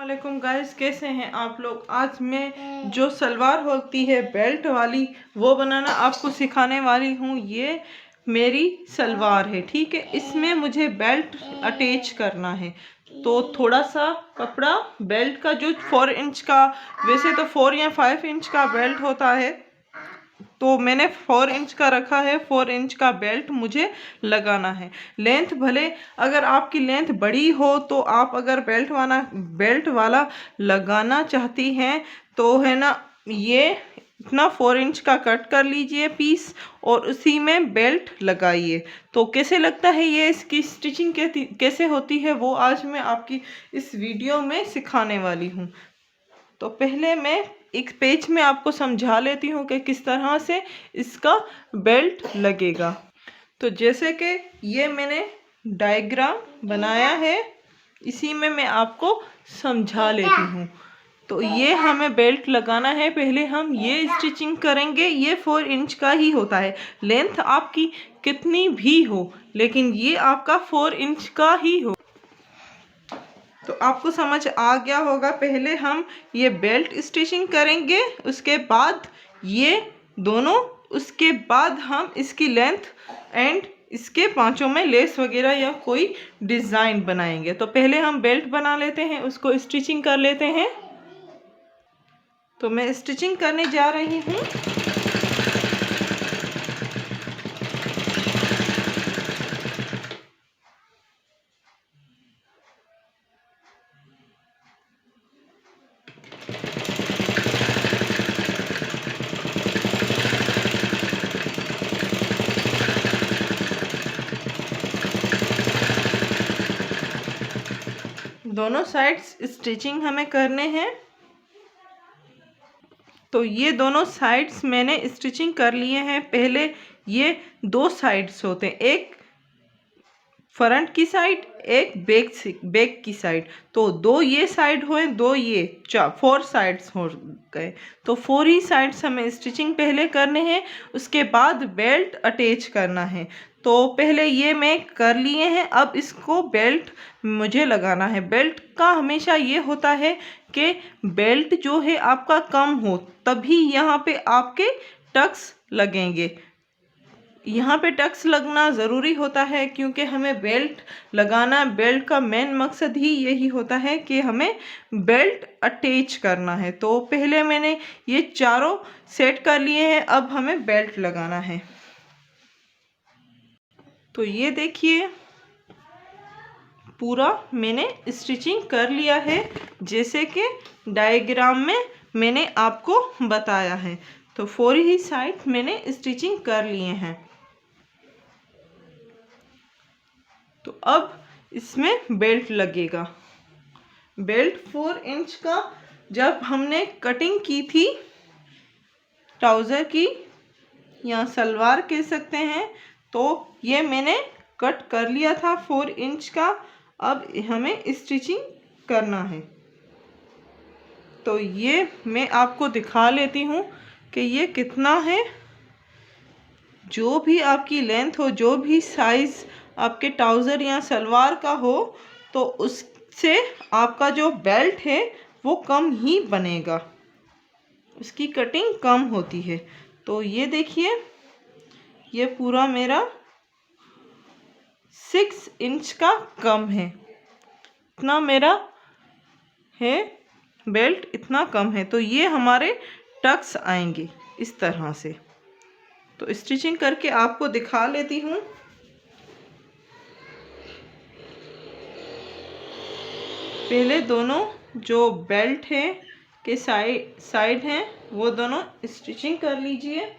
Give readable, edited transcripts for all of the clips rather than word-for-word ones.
वालेकुम गाइस, कैसे हैं आप लोग। आज मैं जो सलवार होती है बेल्ट वाली वो बनाना आपको सिखाने वाली हूँ। ये मेरी सलवार है, ठीक है। इसमें मुझे बेल्ट अटैच करना है। तो थोड़ा सा कपड़ा बेल्ट का जो 4 इंच का, वैसे तो 4 या 5 इंच का बेल्ट होता है, तो मैंने 4 इंच का रखा है। 4 इंच का बेल्ट मुझे लगाना है। लेंथ भले अगर आपकी लेंथ बड़ी हो तो आप अगर बेल्ट वाला लगाना चाहती हैं तो है ना, ये इतना 4 इंच का कट कर लीजिए पीस और उसी में बेल्ट लगाइए। तो कैसे लगता है ये, इसकी स्टिचिंग कैसे होती है, वो आज मैं आपकी इस वीडियो में सिखाने वाली हूँ। तो पहले मैं एक पेज में आपको समझा लेती हूँ कि किस तरह से इसका बेल्ट लगेगा। तो जैसे कि ये मैंने डायग्राम बनाया है, इसी में मैं आपको समझा लेती हूँ। तो ये हमें बेल्ट लगाना है। पहले हम ये स्टिचिंग करेंगे। ये 4 इंच का ही होता है। लेंथ आपकी कितनी भी हो, लेकिन ये आपका 4 इंच का ही हो। तो आपको समझ आ गया होगा। पहले हम ये बेल्ट स्टिचिंग करेंगे, उसके बाद ये दोनों, उसके बाद हम इसकी लेंथ एंड इसके पांचों में लेस वगैरह या कोई डिज़ाइन बनाएंगे। तो पहले हम बेल्ट बना लेते हैं, उसको स्टिचिंग कर लेते हैं। तो मैं स्टिचिंग करने जा रही हूँ। दोनों साइड्स स्टिचिंग हमें करने हैं। तो ये दोनों साइड्स मैंने स्टिचिंग कर लिए हैं। पहले ये 2 साइड्स होते हैं, एक फ्रंट की साइड, एक बैक की साइड। तो 2 ये साइड हुए, 2 ये, 4 साइड्स हो गए। तो 4 ही साइड्स हमें स्टिचिंग पहले करने हैं, उसके बाद बेल्ट अटैच करना है। तो पहले ये मैं कर लिए हैं। अब इसको बेल्ट मुझे लगाना है। बेल्ट का हमेशा ये होता है कि बेल्ट जो है आपका कम हो, तभी यहाँ पे आपके टक्स लगेंगे। यहाँ पे टक्स लगना ज़रूरी होता है, क्योंकि हमें बेल्ट लगाना, बेल्ट का मेन मकसद ही यही होता है कि हमें बेल्ट अटैच करना है। तो पहले मैंने ये चारों सेट कर लिए हैं, अब हमें बेल्ट लगाना है। तो ये देखिए, पूरा मैंने स्टिचिंग कर लिया है, जैसे कि डायग्राम में मैंने आपको बताया है। तो 4 ही साइड मैंने स्टिचिंग कर लिए हैं। तो अब इसमें बेल्ट लगेगा। बेल्ट 4 इंच का जब हमने कटिंग की थी ट्राउज़र की, या सलवार कह सकते हैं, तो ये मैंने कट कर लिया था 4 इंच का। अब हमें स्टिचिंग करना है। तो ये मैं आपको दिखा लेती हूँ कि ये कितना है। जो भी आपकी लेंथ हो, जो भी साइज़ आपके ट्राउज़र या सलवार का हो, तो उससे आपका जो बेल्ट है वो कम ही बनेगा, उसकी कटिंग कम होती है। तो ये देखिए, ये पूरा मेरा 6 इंच का कम है। इतना मेरा है बेल्ट, इतना कम है। तो ये हमारे टक्स आएंगे इस तरह से। तो स्टिचिंग करके आपको दिखा लेती हूँ। पहले दोनों जो बेल्ट है के साइड हैं, वो दोनों स्टिचिंग कर लीजिए।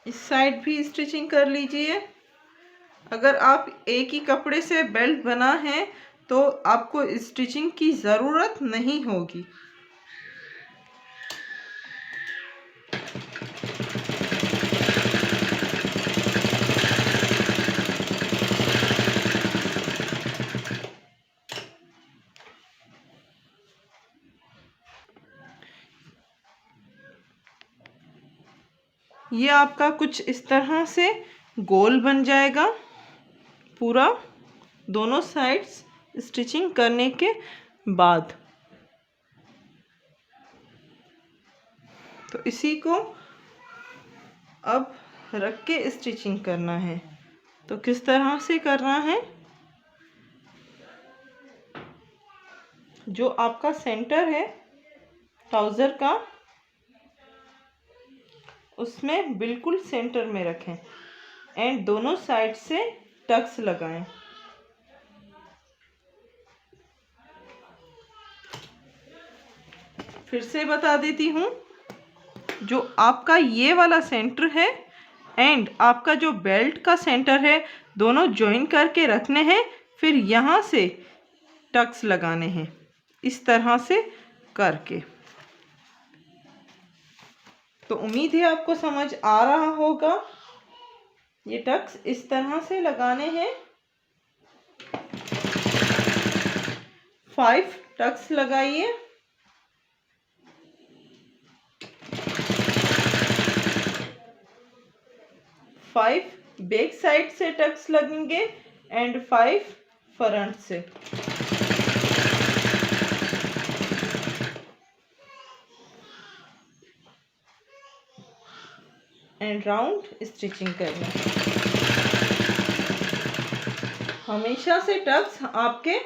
इस साइड भी स्टिचिंग कर लीजिए। अगर आप एक ही कपड़े से बेल्ट बना है तो आपको स्टिचिंग की ज़रूरत नहीं होगी। ये आपका कुछ इस तरह से गोल बन जाएगा पूरा, दोनों साइड्स स्टिचिंग करने के बाद। तो इसी को अब रख के स्टिचिंग करना है। तो किस तरह से करना है, जो आपका सेंटर है ट्राउज़र का, उसमें बिल्कुल सेंटर में रखें एंड दोनों साइड से टक्स लगाएं। फिर से बता देती हूँ, जो आपका ये वाला सेंटर है एंड आपका जो बेल्ट का सेंटर है, दोनों ज्वाइन करके रखने हैं, फिर यहाँ से टक्स लगाने हैं इस तरह से करके। तो उम्मीद है आपको समझ आ रहा होगा। ये टक्स इस तरह से लगाने हैं। 5 टक्स लगाइए। 5 बैक साइड से टक्स लगेंगे एंड 5 फ्रंट से। एंड राउंड स्टिचिंग करना। हमेशा से टक्स आपके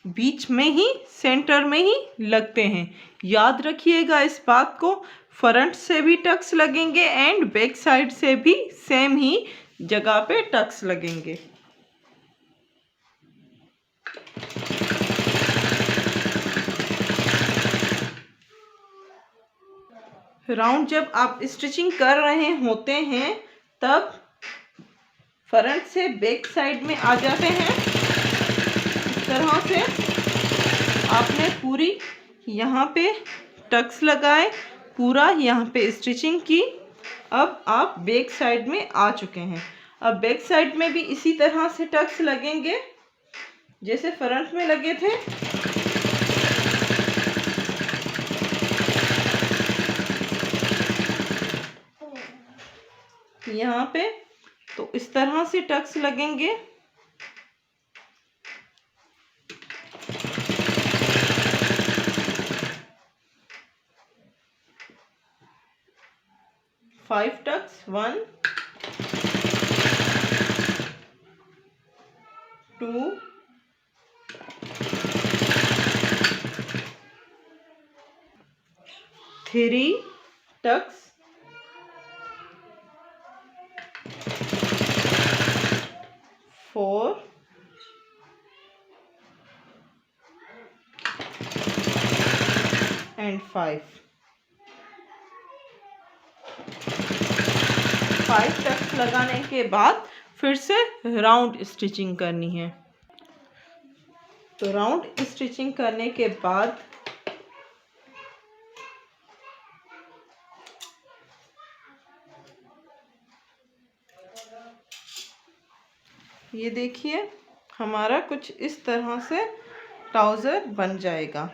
बीच में ही, सेंटर में ही लगते हैं, याद रखिएगा इस बात को। फ्रंट से भी टक्स लगेंगे एंड बैक साइड से भी सेम ही जगह पे टक्स लगेंगे। राउंड जब आप स्टिचिंग कर रहे होते हैं तब फ्रंट से बैक साइड में आ जाते हैं। इस तरह से आपने पूरी यहाँ पे टक्स लगाए, पूरा यहाँ पे स्टिचिंग की। अब आप बैक साइड में आ चुके हैं। अब बैक साइड में भी इसी तरह से टक्स लगेंगे जैसे फ्रंट में लगे थे। यहाँ पे तो इस तरह से टक्स लगेंगे। Five tucks, 1 2 3 tucks, 4 and 5 tucks लगाने के बाद फिर से राउंड स्टिचिंग करनी है। तो राउंड स्टिचिंग करने के बाद ये देखिए हमारा कुछ इस तरह से ट्राउज़र बन जाएगा।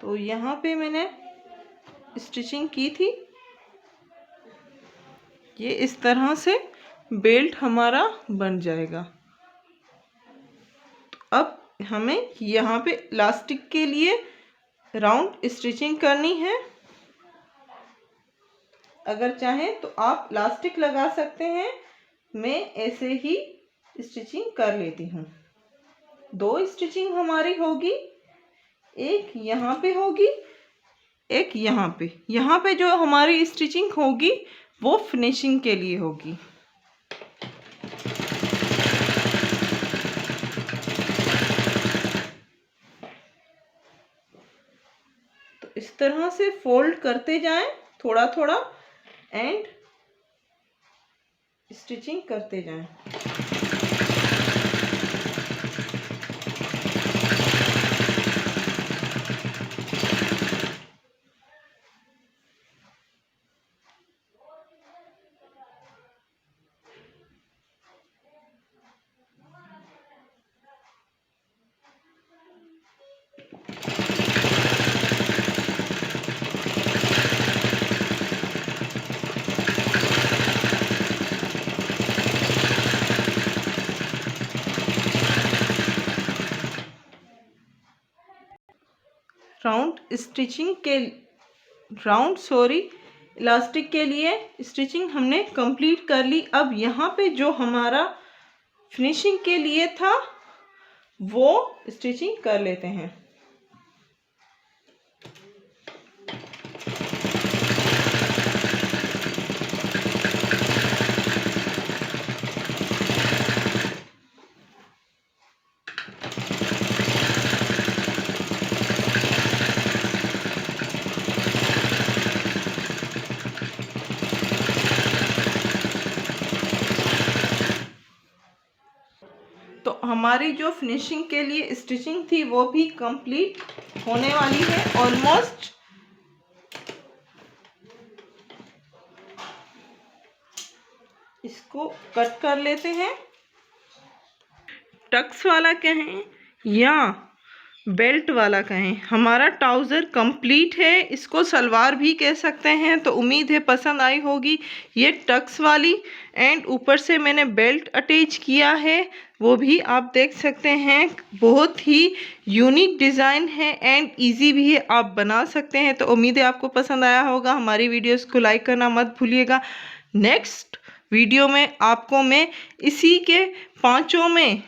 तो यहाँ पे मैंने स्टिचिंग की थी। ये इस तरह से बेल्ट हमारा बन जाएगा। अब हमें यहाँ पे इलास्टिक के लिए राउंड स्टिचिंग करनी है। अगर चाहें तो आप इलास्टिक लगा सकते हैं, मैं ऐसे ही स्टिचिंग कर लेती हूँ। 2 स्टिचिंग हमारी होगी, एक यहाँ पे होगी, एक यहाँ पे। यहाँ पे जो हमारी स्टिचिंग होगी वो फिनिशिंग के लिए होगी। तो इस तरह से फोल्ड करते जाएं थोड़ा थोड़ा एंड स्टिचिंग करते जाएं। इलास्टिक के लिए स्टिचिंग हमने कंप्लीट कर ली। अब यहाँ पे जो हमारा फिनिशिंग के लिए था वो स्टिचिंग कर लेते हैं। तो हमारी जो फिनिशिंग के लिए स्टिचिंग थी वो भी कंप्लीट होने वाली है ऑलमोस्ट। इसको कट कर लेते हैं। टक्स वाला कहें या बेल्ट वाला कहें, हमारा ट्राउज़र कंप्लीट है, इसको सलवार भी कह सकते हैं। तो उम्मीद है पसंद आई होगी। ये टक्स वाली एंड ऊपर से मैंने बेल्ट अटैच किया है, वो भी आप देख सकते हैं। बहुत ही यूनिक डिज़ाइन है एंड इजी भी है, आप बना सकते हैं। तो उम्मीद है आपको पसंद आया होगा। हमारी वीडियोस को लाइक करना मत भूलिएगा। नेक्स्ट वीडियो में आपको मैं इसी के पांचों में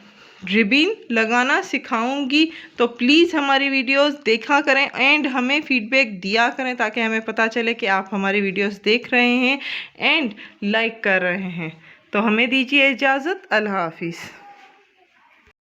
रिबन लगाना सिखाऊंगी। तो प्लीज़ हमारी वीडियोस देखा करें एंड हमें फीडबैक दिया करें ताकि हमें पता चले कि आप हमारी वीडियोस देख रहे हैं एंड लाइक कर रहे हैं। तो हमें दीजिए इजाज़त। अल्लाह हाफिज़।